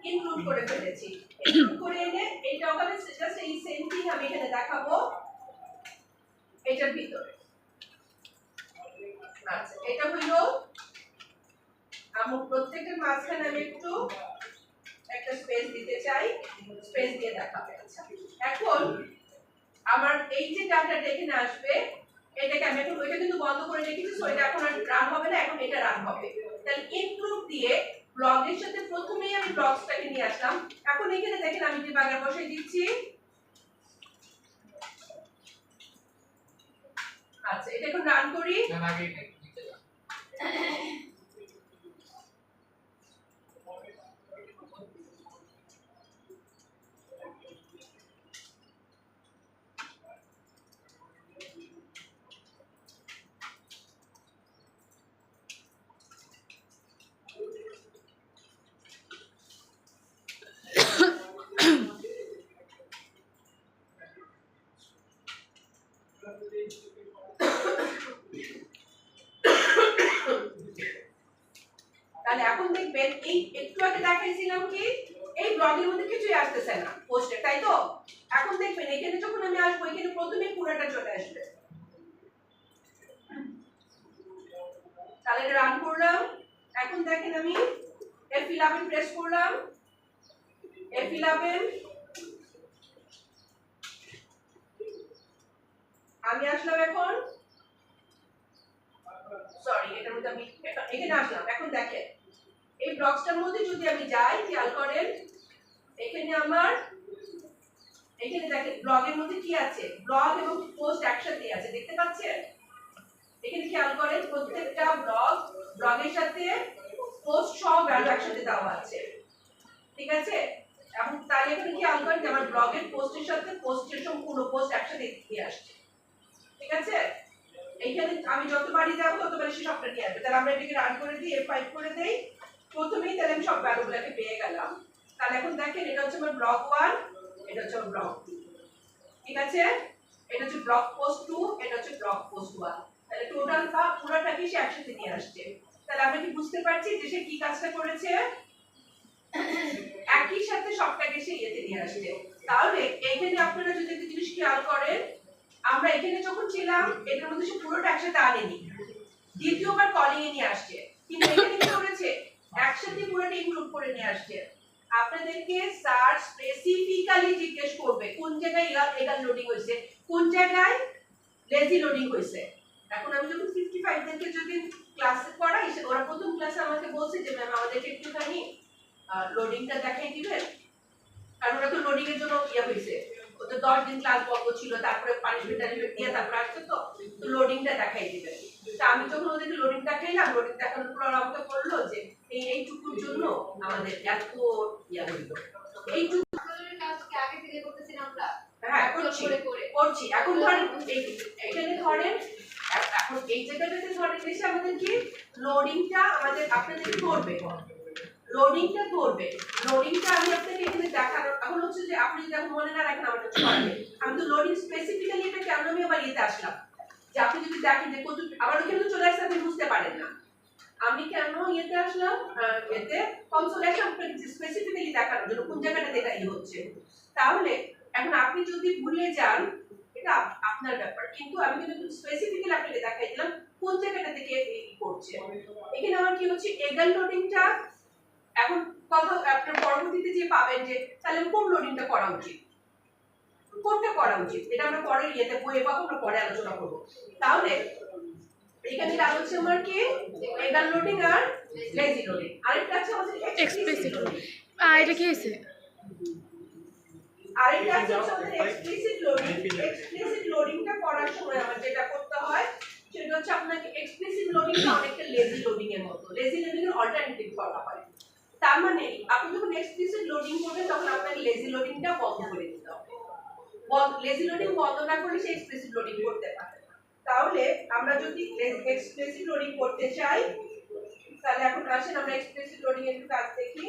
A: ইনক্লুড করে ফেলেছি। ইনক্লুড করে এনে এটা ওখানে জাস্ট এই সেম থিং আমি এখানে দেখাবো এটার ভিতরে। আচ্ছা, এটা হলো আমার প্রত্যেকটার মাঝখানে আমি একটু একটা স্পেস দিতে চাই, স্পেস দিয়ে দেখাবে। আচ্ছা, এখন আমার এই যে ডাটাটা এখানে আসবে, এটাকে আমি এখন ওইটা কিন্তু বন্ধ করে রেখেছি, সো এটা এখন আর রান হবে না, এখন এটা রান হবে। তাহলে ইনক্লুড দিয়ে ব্লগের সাথে প্রথমেই আমি ব্লগসটাকে নিয়ে আসলাম। এখন এখানে দেখেন আমি যে বাগান বসাই দিচ্ছি। আচ্ছা, এটা এখন রান করি। তাহলে এখন দেখবেন এই একটু আগে দেখাইছিলাম কি এই ব্লগের মধ্যে কিছুই আসতেছে না পোস্টে, তাই তো? এখন দেখবেন এখানে যখন আমি আসবো এখানে প্রথমে পুরোটা চলে আসবে। তাহলে এটা রান করলাম। এখন দেখেন আমি F11 প্রেস করলাম, F11 আমি আসলাম। এখন সরি, এটার মধ্যে আমি এখানে আসলাম। এখন দেখেন এই ব্লকসটার মধ্যে যদি আমি যাই, খেয়াল করেন এখানে আমার এখানে দেখেন ব্লগের মধ্যে কি আছে, ব্লগ এবং পোস্ট একসাথে আছে, দেখতে পাচ্ছেন? এখানে খেয়াল করেন প্রত্যেকটা ব্লগের সাথে পোস্ট সহ ভ্যালু একসাথে দেওয়া আছে, ঠিক আছে? এবং তাহলে এখানে খেয়াল করেন যে আমার ব্লগের পোস্টের সাথে পোস্টের সম্পূর্ণ পোস্ট একসাথে দিয়ে আসছে, ঠিক আছে? এইখানে আমি যতবারই যাবো ততবারই সে সবটা নিয়ে আসবে। তাহলে আমরা এটাকে রান করে দিই, F5 করে দেই প্রথমেই, তাহলে আমি সব ভ্যালুগুলোকে পেয়ে গেলাম। তাহলে এখন দেখেন এটা হচ্ছে আমার ব্লগ 1, এটা হচ্ছে আমার ব্লগ 2, ঠিক আছে? এটা হচ্ছে ব্লগ পোস্ট 2, এটা হচ্ছে ব্লগ পোস্ট 1। তাহলে টোটাল পুরোটাকে সে একসাথে নিয়ে আসছে। তাহলে আমরা কি বুঝতে পারছি যে সে কি কাজটা করেছে, একই সাথে সবটাকে সে ইয়েতে নিয়ে আসছে। তাহলে এখানে আপনারা যদি একটা জিনিস খেয়াল করেন, আমরা এখানে যখন ছিলাম এটার মধ্যে সে পুরোটা একসাথে আনেনি, দ্বিতীয়বার কলিং এ নিয়ে আসছে, কিন্তু এখানে কি করেছে, একসাথে পুরোটা ইনক্লুড করে নিয়ে আসছে। আপনাদেরকে সার্চ স্পেসিফিক্যালি জিজ্ঞেস করবে কোন জায়গায় এগাল লোডিং হয়েছে, কোন জায়গায় লেজি লোডিং হয়েছে। এখন আমি যখন 55 থেকে যদি ক্লাসে করাই, ওরা প্রথম ক্লাসে আমাকে বলছে যে ম্যাম আমাদেরকে একটুখানি লোডিংটা দেখাই দিবেন, কারণ ওরা তো লোডিং এর জন্য ইয়ে হয়েছে, ওদের 10 দিন ক্লাস বন্ধ ছিল, তারপরে পানিশমেন্ট টানিশমেন্ট দিয়ে তারপরে আসছে, তো লোডিংটা দেখাই দিবেন। তা আমি যখন ওদেরকে লোডিং দেখাইলাম, লোডিং দেখানোর পর ওরা আমাকে বললো যে এইটুকুর জন্য আমাদের এত ইয়ে হইলো, এইটুকু
D: কাজকে আগে থেকে করতেছি না আমরা।
A: হ্যাঁ করছি। এখন ধরেন এখানে ধরেন এখন এই জায়গাটাতে ধরেন এসে আমাদের কি লোডিংটা আমাদের আপনাদের করবে, লোডিংটা আমি আপনাকে এখানে দেখানোর, এখন হচ্ছে যে আপনি যদি এখন মনে না রাখেন আমার কাছে পারবে, আমি তো লোডিং স্পেসিফিক্যালি এটা কেন আমি আবার ইয়েতে আসলাম, যে আপনি যদি দেখেন যে কত আবার ওখানে চলে আসছে আপনি বুঝতে পারেন না আমি কেন ইয়েতে আসলাম, এতে কনসোলেশন স্পেসিফিক্যালি দেখানোর জন্য কোন জায়গাটাতে এটা ইয়ে হচ্ছে। তাহলে এখন আপনি যদি ভুলে যান এটা আপনার ব্যাপার, কিন্তু আমি কিন্তু স্পেসিফিক্যালি আপনাকে দেখাই দিলাম কোন জায়গাটা থেকে এই করছে। এখানে আমার কি হচ্ছে এগাল লোডিংটা, এখন কথা আপনার পরবর্তীতে যে পাবেন যে তাহলে কোন লোডিংটা করা উচিত, কোনটা করা উচিত, এটা আমরা পরে ইয়েতে বইয়ে পাবো, আমরা পরে আলোচনা করব। তাহলে এখানে যেটা হচ্ছে আমার কি এগাল লোডিং আর লেজি লোডিং, আরেকটা আছে আমাদের
B: এক্সপ্লিসিট এটা কি হয়েছে?
A: আরেকটা আছে আমাদের এক্সপ্লিসিট লোডিংটা করার সময় আমার যেটা করতে হয় সেটা হচ্ছে আপনাকে এক্সপ্লিসিট লোডিংটা অনেকটা লেজি লোডিং এর মতো, লেজি লোডিং এর অল্টারনেটিভ করা হয়। তার মানে আপনি যখন এক্সপ্লিসিট লোডিং করবেন তখন আপনাকে লেজি লোডিংটা বন্ধ করে দিতে হবে, লেজি লোডিং বন্ধ না করলে সে এক্সপ্লিসিট লোডিং করতে পারে। তাহলে আমরা যদি এক্সপ্লিসিট লোডিং করতে চাই তাহলে এখন আসেন আমরা এক্সপ্লিসিট লোডিং এর কাজ দেখি।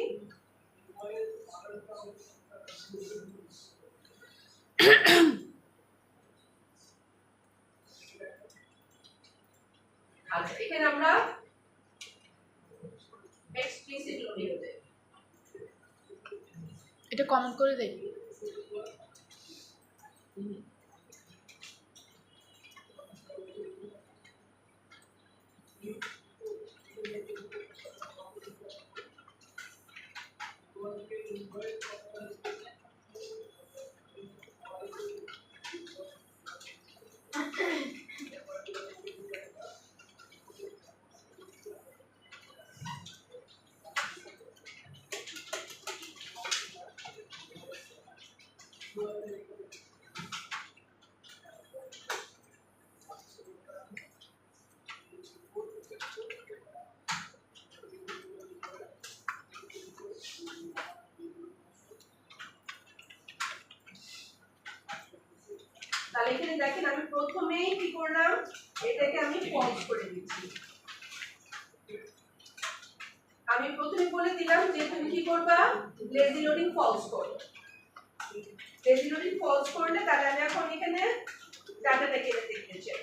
A: আচ্ছা এখানে আমরা এক্সপ্লিসিট লোডিং দেব,
B: এটা কমেন্ট করে দেই।
A: তাহলে এখানে দেখেন আমি প্রথমেই কি করলাম, এটাকে আমি পজ করে দিচ্ছি। আমি প্রথমে বলে দিলাম যে তুমি কি করবা, লেজি লোডিং ফলস করবে, লেজি লোডিং ফলস করলে তাহলে আমি এখন এখানে ডাটাটা কেটে দেখতে চাই।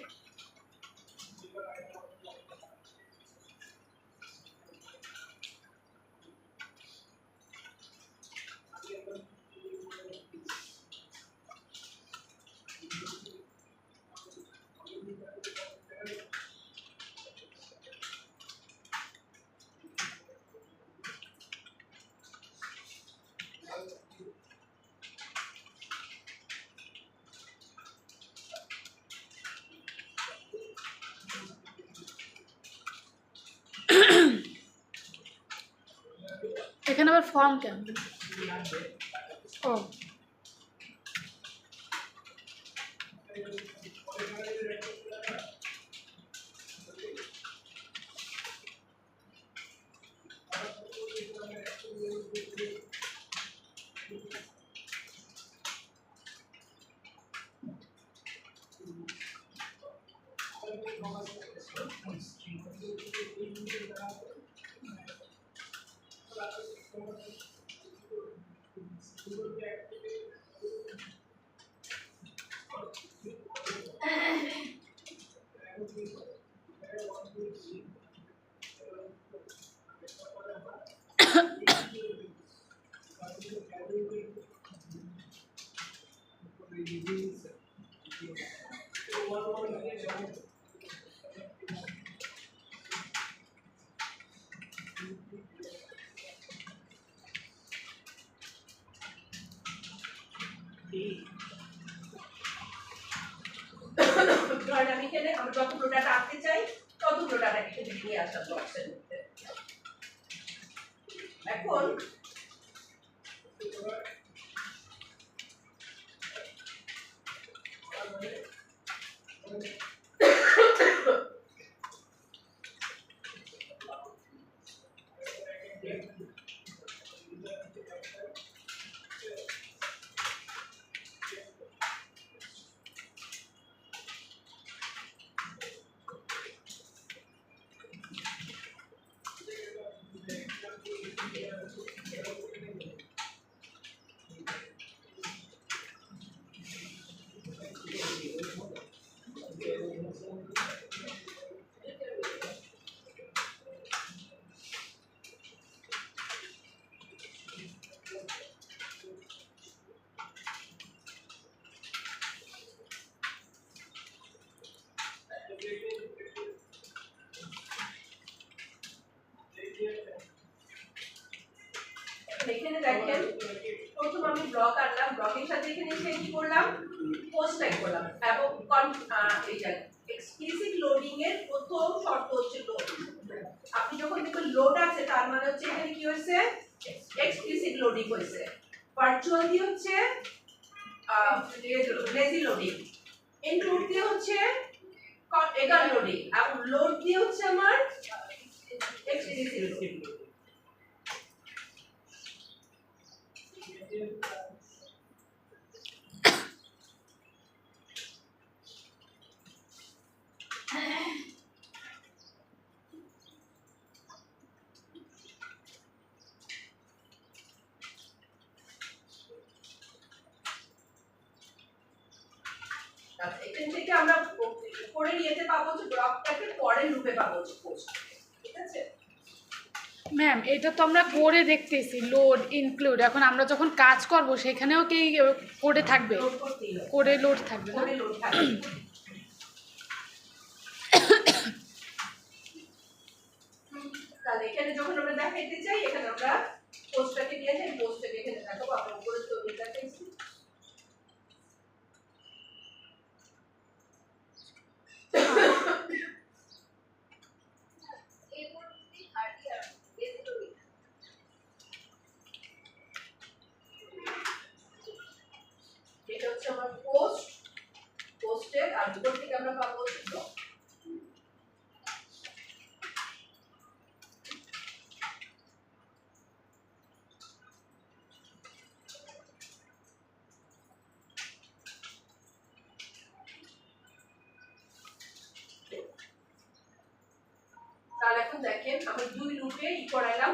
B: এখানে আবার ফর্ম কেন? ও ধরেন আমি
A: এখানে আমরা যতগুলো ডাটা আনতে চাই ততগুলো ডাটা এখানে নিয়ে আসা বক্সের মধ্যে। এখন এখানে দেখেন প্রথম আমি ব্লক আনলাম, ব্লকের সাথে এখানে এসে কি করলাম, পোস্ট টাইপ করলাম এবং এই যে এক্সপ্লিসিট লোডিং এর প্রথম শর্ত হচ্ছে লোড। আপনি যখন দেখবেন লোড আছে তার মানে হচ্ছে এখানে কি হয়েছে, এক্সপ্লিসিট লোডিং হয়েছে। ভার্চুয়াল দিয়ে হচ্ছে লেজি লোডিং, ইনক্লুড দিয়ে হচ্ছে এগার লোডিং, এবং লোড দিয়ে হচ্ছে আমার এক্সপ্লিসিট লোডিং। এখান থেকে আমরা পরে নিতে পাবো যে ব্লকটাকে পরের লুপে পাবো পোস্ট, ঠিক আছে
B: ম্যাম? এটা তো আমরা করে দেখতেছি লোড ইনক্লুড, এখন আমরা যখন কাজ করব সেখানেও কি কোডে থাকবে,
A: লোড করতেই হবে,
B: কোডে লোড থাকবে না?
A: পরে লোড থাকবে। তাহলে এখানে যখন আমরা দেখাইতে চাই এখানে আমরা পোস্টটাকে নিয়ে যাই, পোস্টটাকে এখানে দেখাবো, আমরা উপরে ছবি দেখাইছি। এটা হচ্ছে আমার পোস্ট, পোস্টের আর উপর থেকে আমরা পাবো ব্লক। তাহলে এখন দেখেন আমি দুই লুপে করাইলাম,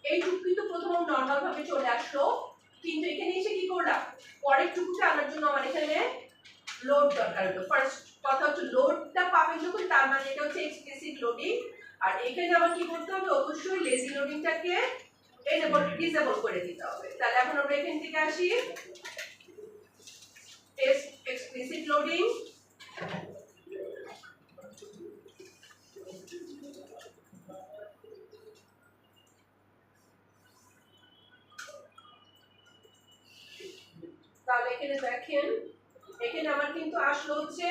A: এই লুপ কিন্তু প্রথমে নরমাল ভাবে চলে আসলো, কিন্তু এখানে এসে কি করলাম, পরের টুকুটা আনার জন্য আমার এখানে লোড দরকার হলো। ফার্স্ট কথা হচ্ছে লোডটা পাবেন যখন তার মানে এটা হচ্ছে এক্সপ্লিসিট লোডিং, আর এখানে আবার কি করতে হবে, অবশ্যই লেজি লোডিংটাকে এনেবল ডিসেবল করে দিতে হবে। তাহলে এখন আমরা এখান থেকে আসি টেস্ট এক্সপ্লিসিট লোডিং, তাহলে এখানে দেখেন এখানে আমার কিন্তু আসলো হচ্ছে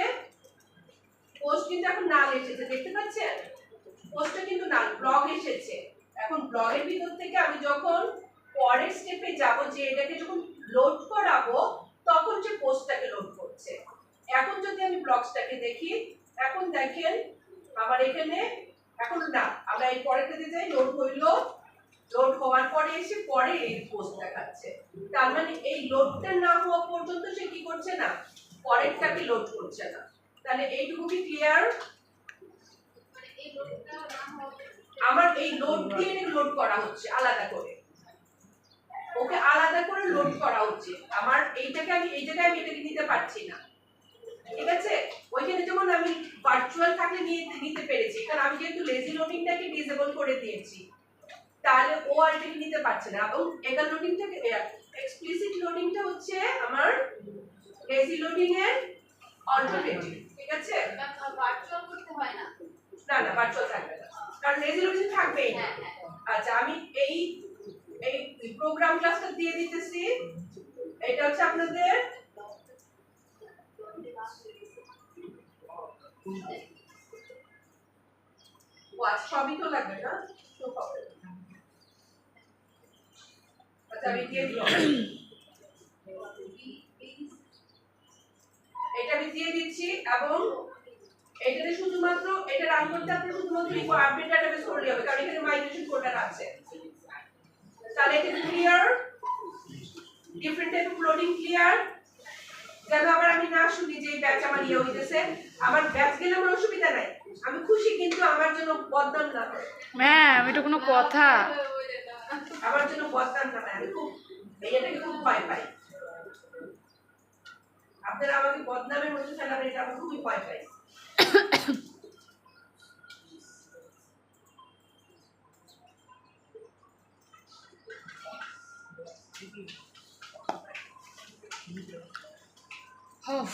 A: পোস্ট কিন্তু এখন নাল এসেছে, দেখতে পাচ্ছেন পোস্টটা কিন্তু নাল, ব্লগ এসেছে। এখন ব্লগের ভিতর থেকে আমি যখন পরের স্টেপে যাব যে এটাকে যখন লোড করাবো তখন যে পোস্টটাকে লোড করছে। এখন যদি আমি ব্লগসটাকে দেখি, এখন দেখেন আমার এখানে এখন না, আমরা এই পরেরটাতে যাই, লোড হইলো, লোড হওয়ার পরে এসে পরে এই পোস্ট দেখাচ্ছে, তার মানে এই লোডটা না হওয়া পর্যন্ত সে কি করছে না, পরেরটাকে লোড করছে না। তাহলে এইটুকু কি ক্লিয়ার?
D: মানে এই লোডটা না হওয়া
A: আমার এই লোড দিয়ে লোড করা হচ্ছে আলাদা করে, ওকে আলাদা করে লোড করা হচ্ছে। আমার এইটাকে আমি এই জায়গায় আমি এটাকে নিতে পারছি না, ঠিক আছে? ওইখানে যেমন আমি ভার্চুয়াল থাকলে নিতে পেরেছি, কারণ আমি যেহেতু লেজি লোডিংটাকে ডিসেবল করে দিয়েছি, তাহলে ও আর এটাকে নিতে পারছে না। এবং এগার লোডিংটাকে এক্সপ্লিসিট লোডিংটা হচ্ছে আমার লেজি লোডিং এর অল্টারনেটিভ, ঠিক আছে?
D: ভার্চুয়াল করতে হয় না।
A: না না, ভার্চুয়াল থাকবে না, কারণ লেজি লোডিং থাকবেই না। আচ্ছা, আমি এই এই প্রোগ্রাম ক্লাসটা দিয়ে দিতেছি, এটা হচ্ছে আপনাদের ওয়াচ সবই তো লাগবে না, তো হবে। আচ্ছা আমি দিয়ে দিলাম, এটা আমি দিয়ে দিচ্ছি। এবং এটাতে শুধুমাত্র এটা রান করতে আপনার শুধুমাত্র ইকো আপডেট ডাটাবেস করলে হবে, কারণ এখানে মাইগ্রেশন ফোল্ডার আছে। তাহলে এটা clear, different type of loading clear. যেন আবার আমি না শুনি যে ব্যাচ আমার ইয়ে হইতেছে, আমার ব্যাচ গেলে আমার অসুবিধা নাই, আমি খুশি, কিন্তু আমার জন্য বদনাম না হয়।
B: ম্যাম এটা কোনো কথা?
A: আমার জন্য বদনাম না হয়, আমি খুব এটাকে খুব ভয় পাই। আপনারা আমাকে বদনামের মধ্যে ফেলাবেন, এটা আমি খুবই ভয় পাই।
B: Oh.